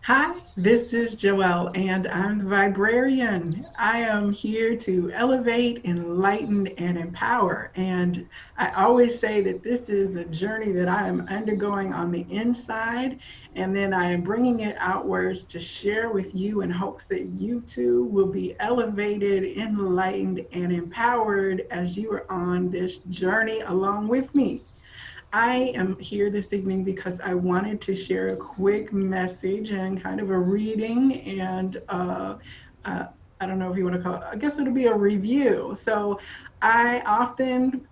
Hi, this is Joelle, and I'm the Vibrarian. I am here to elevate, enlighten, and empower. And I always say that this is a journey that I am undergoing on the inside, and then I am bringing it outwards to share with you in hopes that you too will be elevated, enlightened, and empowered as you are on this journey along with me. I am here this evening because I wanted to share a quick message and kind of a reading and uh, I don't know if you want to call it, I guess it'll be a review. So I often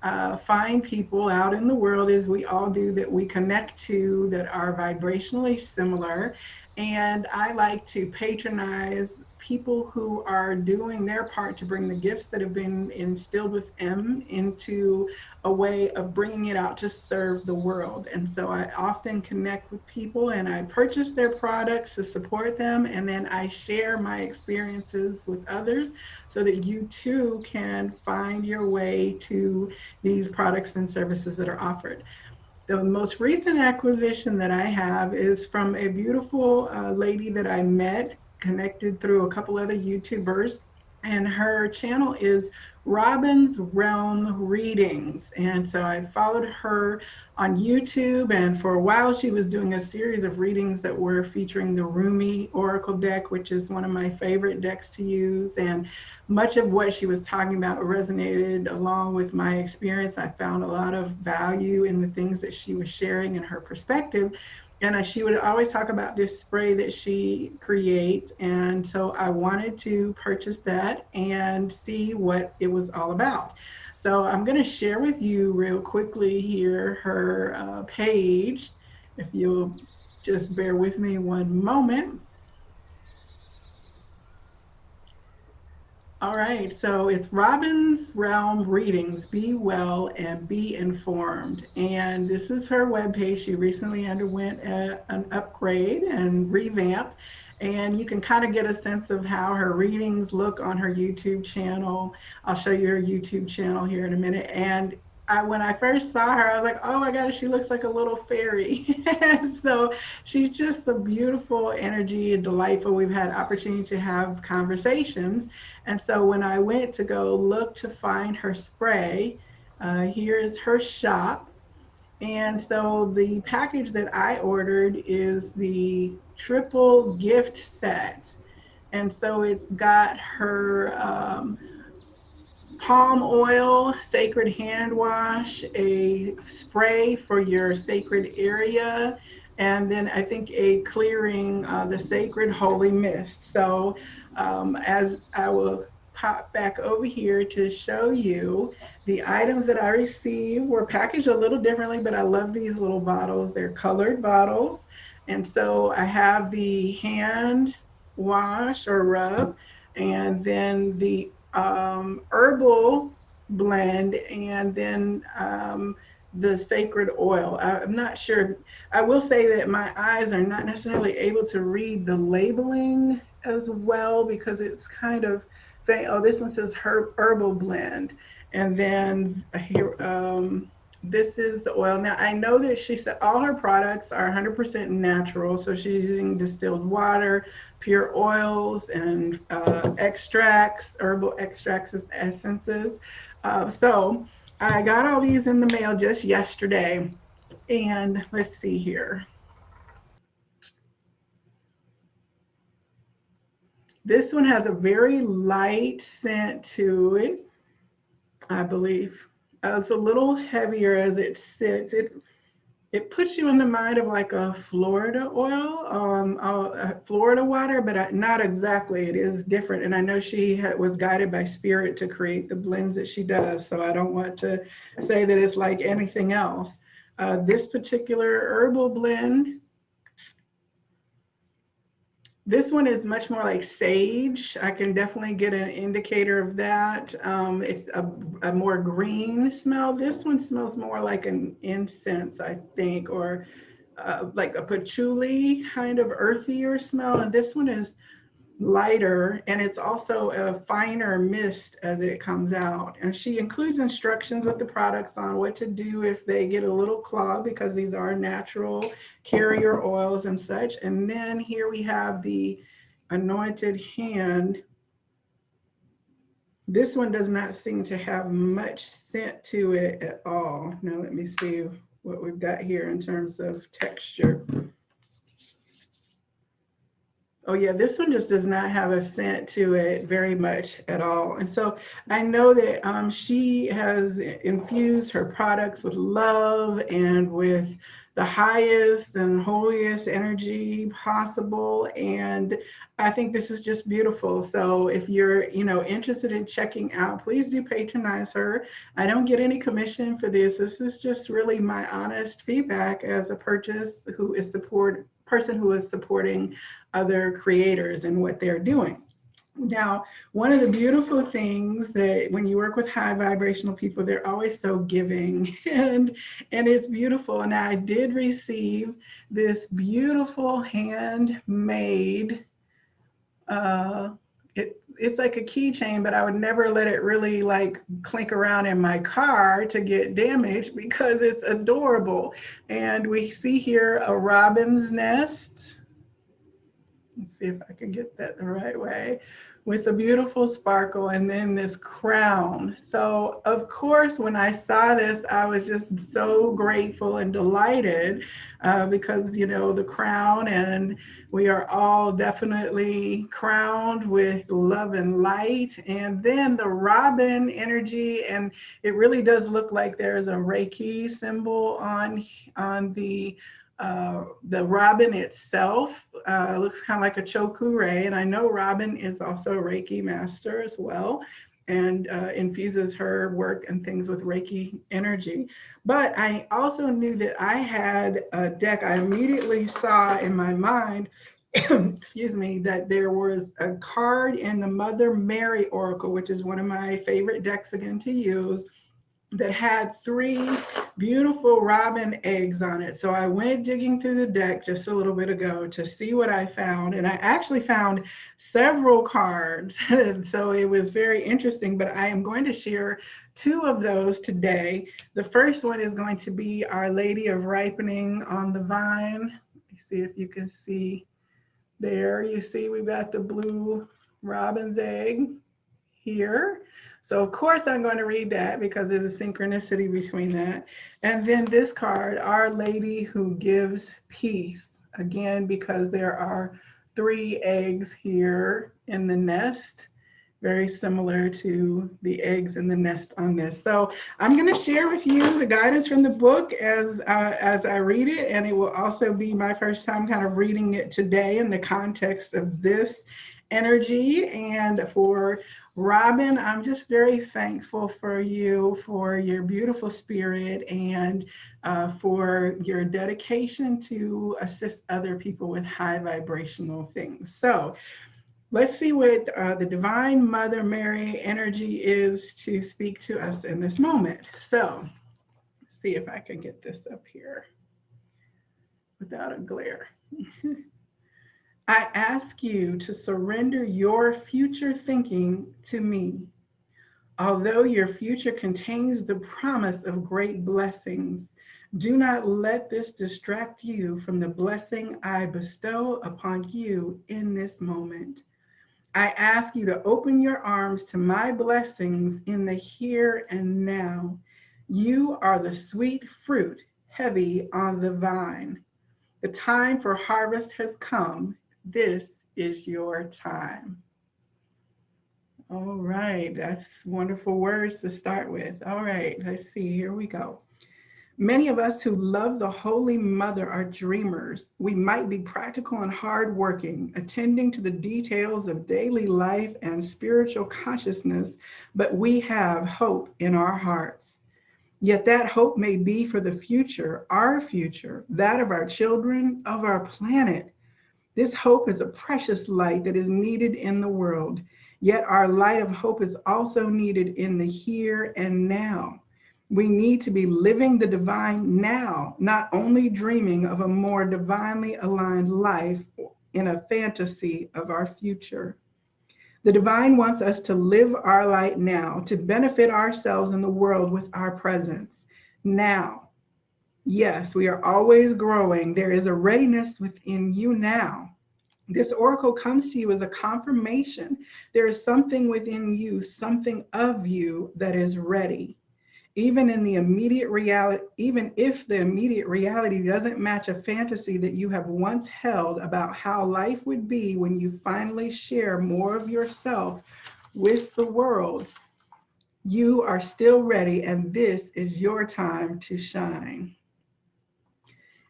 find people out in the world, as we all do, that we connect to that are vibrationally similar. And I like to patronize people who are doing their part to bring the gifts that have been instilled with them into a way of bringing it out to serve the world. And so I often connect with people and I purchase their products to support them. And then I share my experiences with others so that you too can find your way to these products and services that are offered. The most recent acquisition that I have is from a beautiful lady that I met, connected through a couple other YouTubers. And her channel is Robin's Realm Readings. And so I followed her on YouTube. And for a while, she was doing a series of readings that were featuring the Rumi Oracle deck, which is one of my favorite decks to use. And much of what she was talking about resonated along with my experience. I found a lot of value in the things that she was sharing and her perspective. And she would always talk about this spray that she creates. And so I wanted to purchase that and see what it was all about. So I'm going to share with you real quickly here her page. If you'll just bear with me one moment. All right, so it's Robin's Realm Readings. Be well and be informed. And this is her webpage. She recently underwent an upgrade and revamp. And you can kind of get a sense of how her readings look on her YouTube channel. I'll show you her YouTube channel here in a minute. And when I first saw her, I was like, oh my gosh, she looks like a little fairy. So she's just a beautiful energy and delightful. We've had opportunity to have conversations, and so when I went to go look to find her spray, here is her shop. And so the package that I ordered is the triple gift set. And so it's got her palm oil, sacred hand wash, a spray for your sacred area, and then I think a clearing, the sacred holy mist. So as I will pop back over here to show you, the items that I received were packaged a little differently, but I love these little bottles. They're colored bottles. And so I have the hand wash or rub, and then the herbal blend, and then the sacred oil. I'm not sure. I will say that my eyes are not necessarily able to read the labeling as well because it's kind of faint. Oh, this one says herbal blend. And then here, this is the oil. Now, I know that she said all her products are 100% natural. So she's using distilled water, pure oils, and extracts, herbal extracts, essences. So I got all these in the mail just yesterday. And let's see here. This one has a very light scent to it, I believe. It's a little heavier as it sits. It puts you in the mind of like a Florida oil, Florida water, but not exactly. It is different. And I know she was guided by spirit to create the blends that she does. So I don't want to say that it's like anything else. This particular herbal blend, this one is much more like sage. I can definitely get an indicator of that. It's a more green smell. This one smells more like an incense, I think, or like a patchouli kind of earthier smell. And this one is lighter, and it's also a finer mist as it comes out. And she includes instructions with the products on what to do if they get a little clogged, because these are natural carrier oils and such. And then here we have the anointed hand. This one does not seem to have much scent to it at all. Now let me see what we've got here in terms of texture. Oh yeah, this one just does not have a scent to it very much at all. And so I know that she has infused her products with love and with the highest and holiest energy possible. And I think this is just beautiful. So if you're, interested in checking out, please do patronize her. I don't get any commission for this. This is just really my honest feedback as a person who is supporting other creators and what they're doing. Now, one of the beautiful things that when you work with high vibrational people, they're always so giving, and it's beautiful. And I did receive this beautiful handmade, it's like a keychain, but I would never let it really like clink around in my car to get damaged because it's adorable. And we see here a robin's nest. Let's see if I can get that the right way, with a beautiful sparkle, and then this crown. So of course, when I saw this, I was just so grateful and delighted because, the crown, and we are all definitely crowned with love and light. And then the robin energy, and it really does look like there's a Reiki symbol on the robin itself. Looks kind of like a chokure, and I know Robin is also a Reiki master as well, and infuses her work and things with Reiki energy. But I also knew that I had a deck. I immediately saw in my mind, excuse me, that there was a card in the Mother Mary Oracle, which is one of my favorite decks again to use, that had 3 beautiful robin eggs on it. So I went digging through the deck just a little bit ago to see what I found. And I actually found several cards. So it was very interesting, but I am going to share 2 of those today. The first one is going to be Our Lady of Ripening on the Vine. Let me see if you can see there. You see we've got the blue robin's egg here. So of course I'm going to read that because there's a synchronicity between that. And then this card, Our Lady Who Gives Peace. Again, because there are 3 eggs here in the nest, very similar to the eggs in the nest on this. So I'm going to share with you the guidance from the book as I read it, and it will also be my first time kind of reading it today in the context of this energy. And for Robin, I'm just very thankful for you, for your beautiful spirit, and for your dedication to assist other people with high vibrational things. So let's see what the Divine Mother Mary energy is to speak to us in this moment. So let's see if I can get this up here without a glare. I ask you to surrender your future thinking to me. Although your future contains the promise of great blessings, do not let this distract you from the blessing I bestow upon you in this moment. I ask you to open your arms to my blessings in the here and now. You are the sweet fruit heavy on the vine. The time for harvest has come. This is your time. All right, that's wonderful words to start with. All right, let's see, here we go. Many of us who love the Holy Mother are dreamers. We might be practical and hardworking, attending to the details of daily life and spiritual consciousness, but we have hope in our hearts. Yet that hope may be for the future, that of our children, of our planet. This hope is a precious light that is needed in the world. Yet our light of hope is also needed in the here and now. We need to be living the divine now, not only dreaming of a more divinely aligned life in a fantasy of our future. The divine wants us to live our light now, to benefit ourselves and the world with our presence now. Yes, we are always growing. There is a readiness within you now. This oracle comes to you as a confirmation. There is something within you, something of you that is ready. Even in the immediate reality, even if the immediate reality doesn't match a fantasy that you have once held about how life would be when you finally share more of yourself with the world, you are still ready, and this is your time to shine.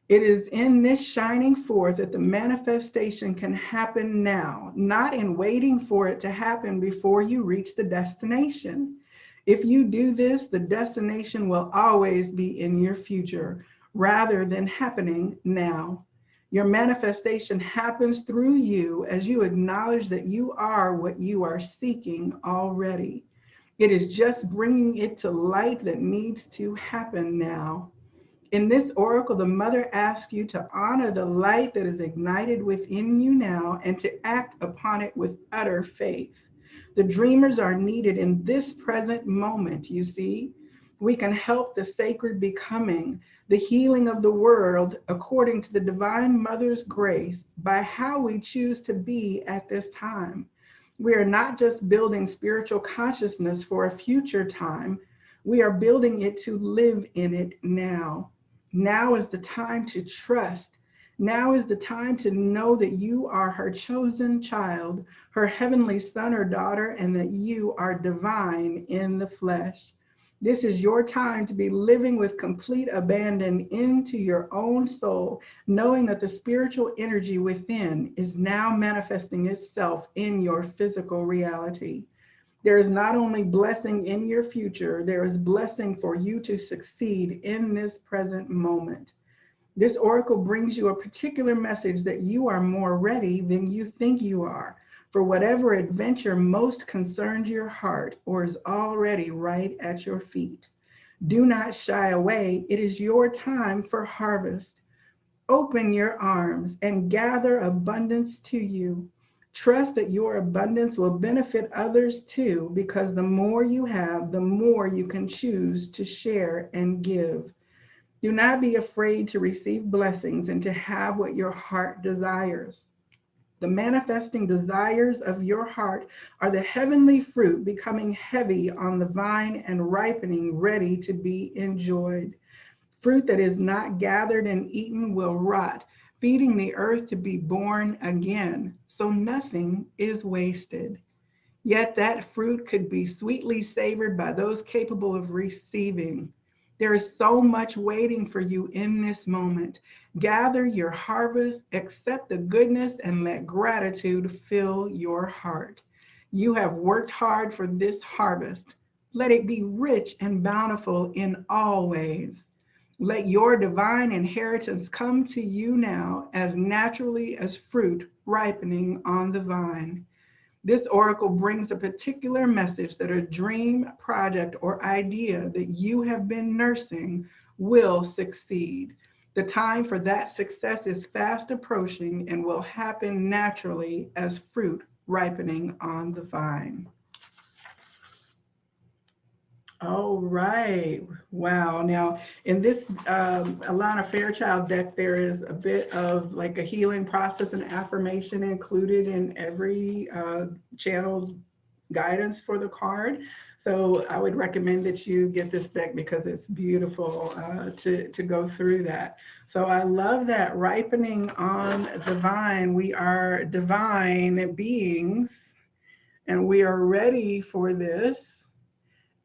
It is in this shining forth that the manifestation can happen now, not in waiting for it to happen before you reach the destination. If you do this, the destination will always be in your future rather than happening now. Your manifestation happens through you as you acknowledge that you are what you are seeking already. It is just bringing it to light that needs to happen now. In this oracle, the mother asks you to honor the light that is ignited within you now and to act upon it with utter faith. The dreamers are needed in this present moment, you see. We can help the sacred becoming, the healing of the world according to the divine mother's grace by how we choose to be at this time. We are not just building spiritual consciousness for a future time, we are building it to live in it now. Now is the time to trust. Now is the time to know that you are her chosen child, her heavenly son or daughter, and that you are divine in the flesh. This is your time to be living with complete abandon into your own soul, knowing that the spiritual energy within is now manifesting itself in your physical reality. There is not only blessing in your future, there is blessing for you to succeed in this present moment. This oracle brings you a particular message that you are more ready than you think you are for whatever adventure most concerns your heart or is already right at your feet. Do not shy away. It is your time for harvest. Open your arms and gather abundance to you. Trust that your abundance will benefit others too, because the more you have, the more you can choose to share and give. Do not be afraid to receive blessings and to have what your heart desires. The manifesting desires of your heart are the heavenly fruit becoming heavy on the vine and ripening, ready to be enjoyed. Fruit that is not gathered and eaten will rot, feeding the earth to be born again. So nothing is wasted. Yet that fruit could be sweetly savored by those capable of receiving. There is so much waiting for you in this moment. Gather your harvest, accept the goodness, and let gratitude fill your heart. You have worked hard for this harvest. Let it be rich and bountiful in all ways. Let your divine inheritance come to you now as naturally as fruit ripening on the vine. This oracle brings a particular message that a dream, project, or idea that you have been nursing will succeed. The time for that success is fast approaching and will happen naturally as fruit ripening on the vine. All right. Wow. Now, in this Alana Fairchild deck, there is a bit of like a healing process and affirmation included in every channel guidance for the card. So I would recommend that you get this deck because it's beautiful to go through that. So I love that ripening on the vine. We are divine beings and we are ready for this.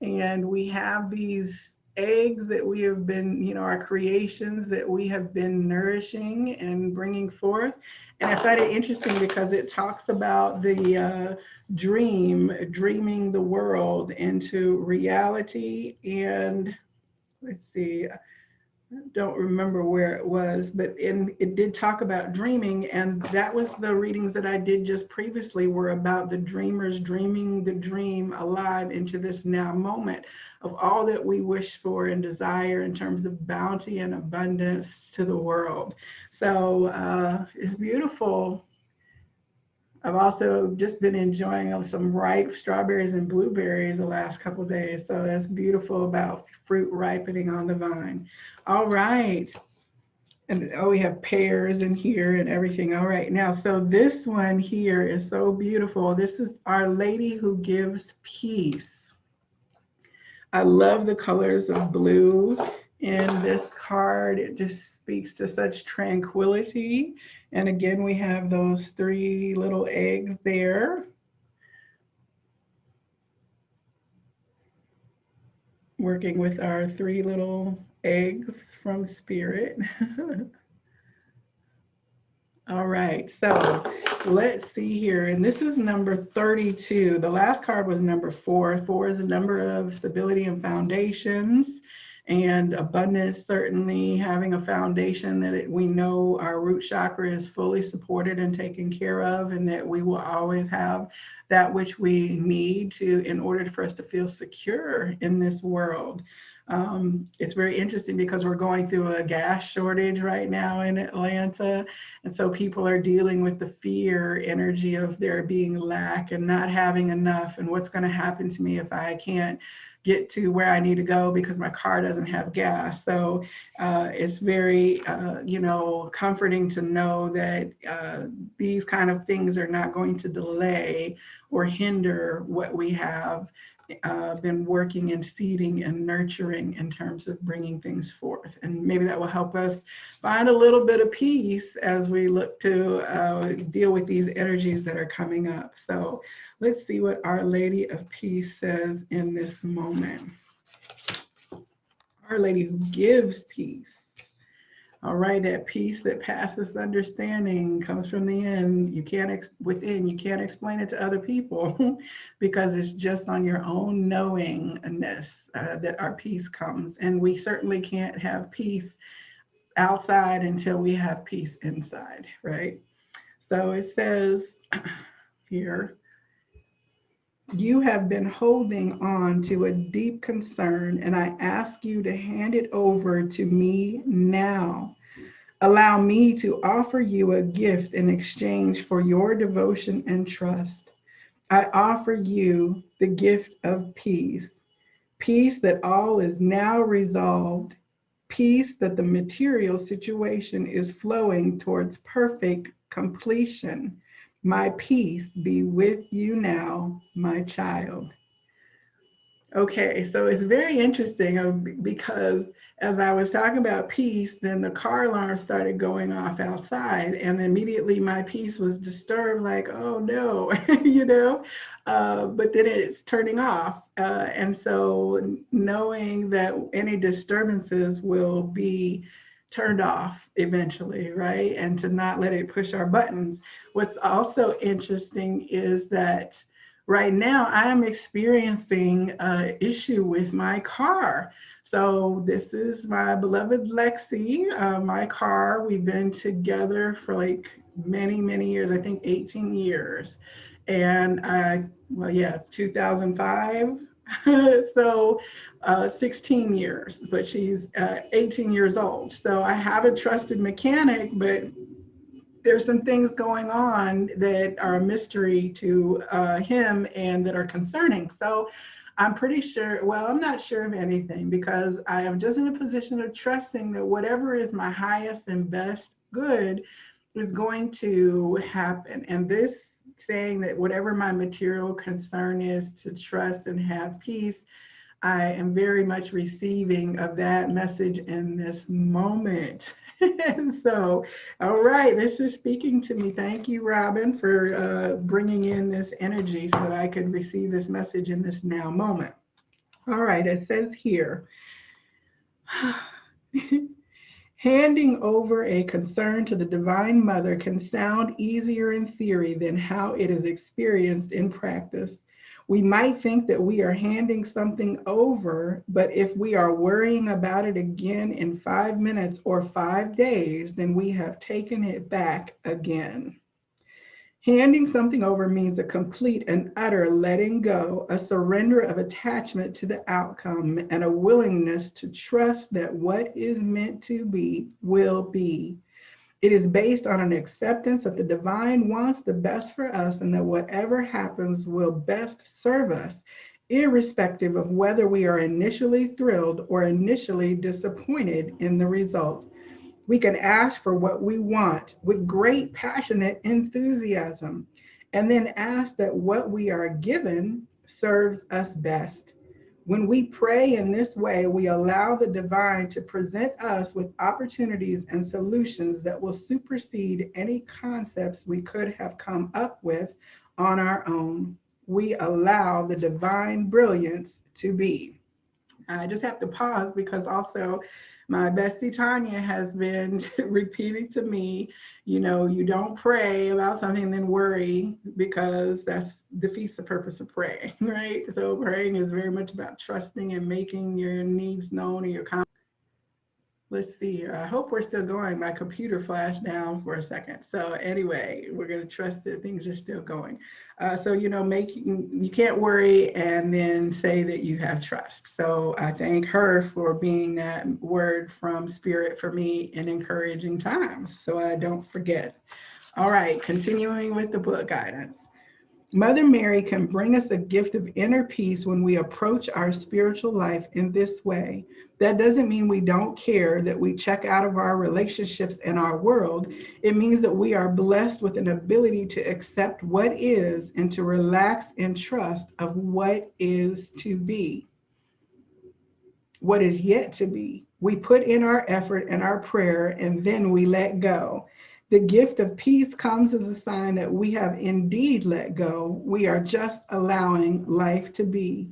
And we have these eggs that we have been, our creations that we have been nourishing and bringing forth. And I find it interesting because it talks about the dreaming the world into reality. And let's see, don't remember where it was, but it did talk about dreaming, and that was the readings that I did just previously were about the dreamers dreaming the dream alive into this now moment of all that we wish for and desire in terms of bounty and abundance to the world. So it's beautiful. I've also just been enjoying some ripe strawberries and blueberries the last couple of days. So that's beautiful about fruit ripening on the vine. All right. And oh, we have pears in here and everything. All right. Now, so this one here is so beautiful. This is Our Lady who gives peace. I love the colors of blue in this card. It just speaks to such tranquility. And again, we have those three little eggs there, working with our three little eggs from Spirit. All right, so let's see here. And this is number 32. The last card was number 4. 4 is a number of stability and foundations and abundance, certainly having a foundation that we know our root chakra is fully supported and taken care of, and that we will always have that which we need to in order for us to feel secure in this world. It's very interesting because we're going through a gas shortage right now in Atlanta. And so people are dealing with the fear energy of there being lack and not having enough. And what's going to happen to me if I can't get to where I need to go because my car doesn't have gas. So it's very, comforting to know that these kind of things are not going to delay or hinder what we have been working and seeding and nurturing in terms of bringing things forth. And maybe that will help us find a little bit of peace as we look to deal with these energies that are coming up. So let's see what Our Lady of Peace says in this moment. Our Lady who gives peace. All right, that peace that passes understanding comes from the end. You can't explain it to other people because it's just on your own knowingness that our peace comes. And we certainly can't have peace outside until we have peace inside, right? So it says here, you have been holding on to a deep concern, and I ask you to hand it over to me now. Allow me to offer you a gift in exchange for your devotion and trust. I offer you the gift of peace, peace that all is now resolved, peace that the material situation is flowing towards perfect completion. My peace be with you now, my child. Okay, so it's very interesting because as I was talking about peace, then the car alarm started going off outside, and immediately my peace was disturbed, like, oh no, but then it's turning off. And so knowing that any disturbances will be turned off eventually, right? And to not let it push our buttons. What's also interesting is that right now I am experiencing an issue with my car. So this is my beloved Lexi, my car. We've been together for like many, many years, I think 18 years. And it's 2005. So 16 years, but she's 18 years old. So I have a trusted mechanic, but there's some things going on that are a mystery to him and that are concerning. So I'm pretty sure, well, I'm not sure of anything because I am just in a position of trusting that whatever is my highest and best good is going to happen. And this saying that whatever my material concern is, to trust and have peace, I am very much receiving of that message in this moment. And so, all right, this is speaking to me. Thank you, Robin, for bringing in this energy so that I could receive this message in this now moment. All right, it says here, handing over a concern to the Divine Mother can sound easier in theory than how it is experienced in practice. We might think that we are handing something over, but if we are worrying about it again in 5 minutes or 5 days, then we have taken it back again. Handing something over means a complete and utter letting go, a surrender of attachment to the outcome, and a willingness to trust that what is meant to be will be. It is based on an acceptance that the divine wants the best for us and that whatever happens will best serve us, irrespective of whether we are initially thrilled or initially disappointed in the result. We can ask for what we want with great passionate enthusiasm, and then ask that what we are given serves us best. When we pray in this way, we allow the divine to present us with opportunities and solutions that will supersede any concepts we could have come up with on our own. We allow the divine brilliance to be. I just have to pause because also my bestie Tonia has been repeating to me, you don't pray about something and then worry because that defeats the purpose of praying, right? So praying is very much about trusting and making your needs known and your. Let's see here. I hope we're still going. My computer flashed down for a second. So anyway, we're going to trust that things are still going. So, you can't worry and then say that you have trust. So I thank her for being that word from Spirit for me in encouraging times so I don't forget. All right, continuing with the book guidance. Mother Mary can bring us a gift of inner peace when we approach our spiritual life in this way. That doesn't mean we don't care, that we check out of our relationships and our world. It means that we are blessed with an ability to accept what is and to relax in trust of what is to be, what is yet to be. We put in our effort and our prayer, and then we let go. The gift of peace comes as a sign that we have indeed let go. We are just allowing life to be.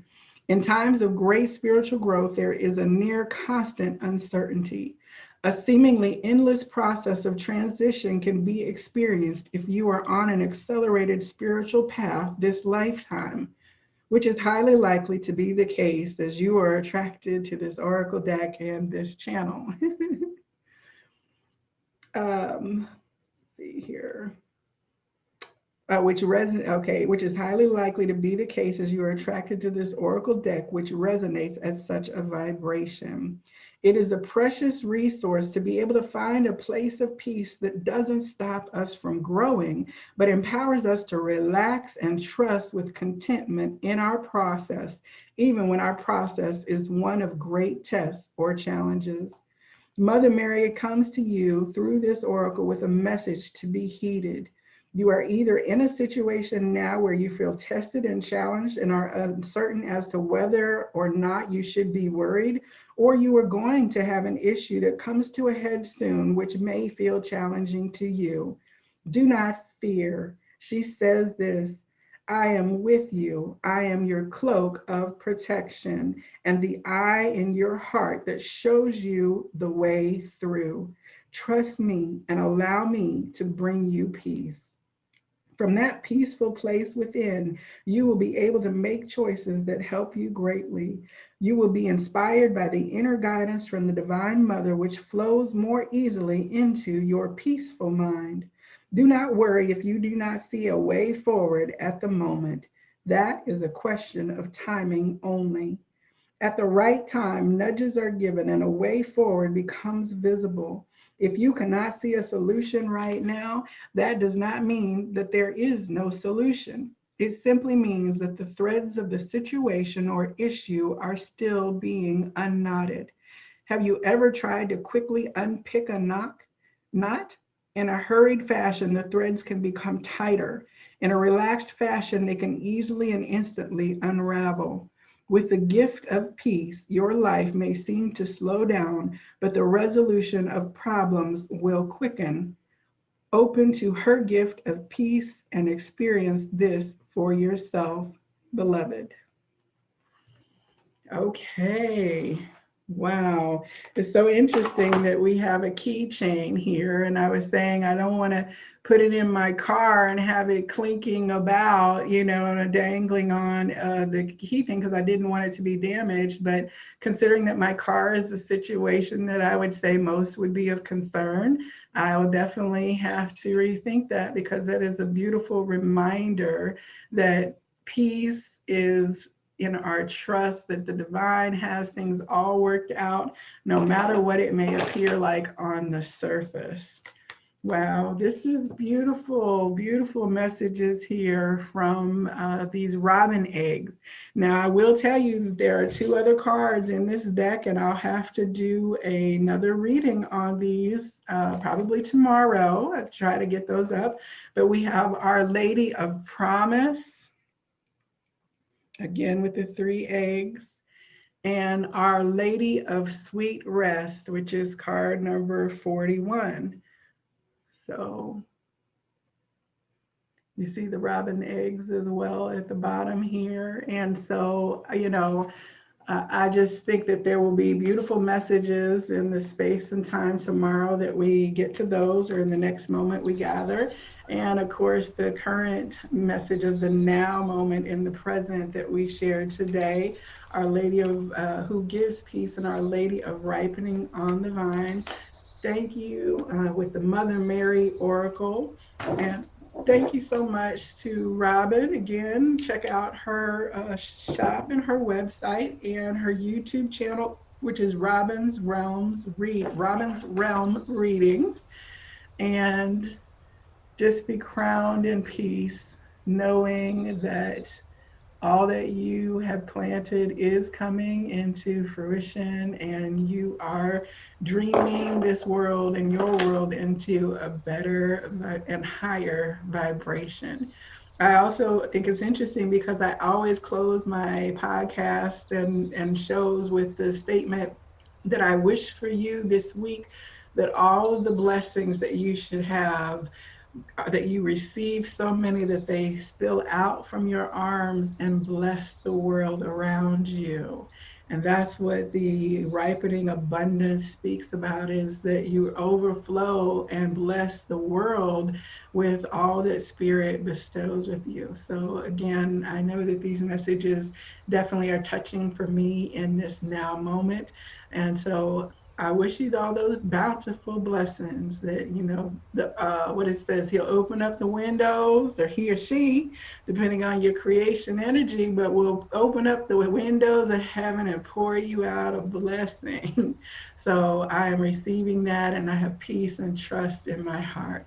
In times of great spiritual growth, there is a near constant uncertainty. A seemingly endless process of transition can be experienced if you are on an accelerated spiritual path this lifetime, which is highly likely to be the case as you are attracted to this oracle deck and this channel. See here. Which is highly likely to be the case as you are attracted to this oracle deck, which resonates at such a vibration. It is a precious resource to be able to find a place of peace that doesn't stop us from growing, but empowers us to relax and trust with contentment in our process, even when our process is one of great tests or challenges. Mother Mary comes to you through this oracle with a message to be heeded. You are either in a situation now where you feel tested and challenged and are uncertain as to whether or not you should be worried, or you are going to have an issue that comes to a head soon, which may feel challenging to you. Do not fear. She says this: I am with you. I am your cloak of protection and the eye in your heart that shows you the way through. Trust me and allow me to bring you peace. From that peaceful place within, you will be able to make choices that help you greatly. You will be inspired by the inner guidance from the Divine Mother, which flows more easily into your peaceful mind. Do not worry if you do not see a way forward at the moment. That is a question of timing only. At the right time, nudges are given and a way forward becomes visible. If you cannot see a solution right now, that does not mean that there is no solution. It simply means that the threads of the situation or issue are still being unknotted. Have you ever tried to quickly unpick a knot? In a hurried fashion, the threads can become tighter. In a relaxed fashion, they can easily and instantly unravel. With the gift of peace, your life may seem to slow down, but the resolution of problems will quicken. Open to her gift of peace and experience this for yourself, beloved. Okay. Wow. It's so interesting that we have a keychain here. And I was saying, I don't want to put it in my car and have it clinking about, and dangling on the key thing because I didn't want it to be damaged. But considering that my car is a situation that I would say most would be of concern, I will definitely have to rethink that because that is a beautiful reminder that peace is in our trust that the divine has things all worked out, no matter what it may appear like on the surface. Wow, this is beautiful, beautiful messages here from these robin eggs. Now, I will tell you that there are two other cards in this deck, and I'll have to do another reading on these probably tomorrow. I'll try to get those up. But we have Our Lady of Promise, again with the three eggs, and Our Lady of Sweet Rest, which is card number 41. So you see the robin eggs as well at the bottom here. And so, I just think that there will be beautiful messages in the space and time tomorrow that we get to those, or in the next moment we gather. And of course, the current message of the now moment in the present that we shared today, Our Lady of who gives peace, and Our Lady of ripening on the vine. Thank you with the Mother Mary Oracle. And thank you so much to Robin. Again, check out her shop and her website and her YouTube channel, which is Robin's Realm Readings. And just be crowned in peace, knowing that all that you have planted is coming into fruition, and you are dreaming this world and your world into a better and higher vibration. I also think it's interesting because I always close my podcasts and shows with the statement that I wish for you this week that all of the blessings that you should have, that you receive so many that they spill out from your arms and bless the world around you. And that's what the ripening abundance speaks about, is that you overflow and bless the world with all that spirit bestows with you. So again, I know that these messages definitely are touching for me in this now moment. And so I wish you all those bountiful blessings that, the what it says, he'll open up the windows, or he or she, depending on your creation energy, but will open up the windows of heaven and pour you out a blessing. So I am receiving that, and I have peace and trust in my heart.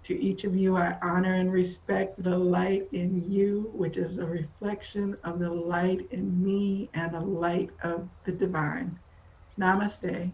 To each of you, I honor and respect the light in you, which is a reflection of the light in me and a light of the divine. Namaste.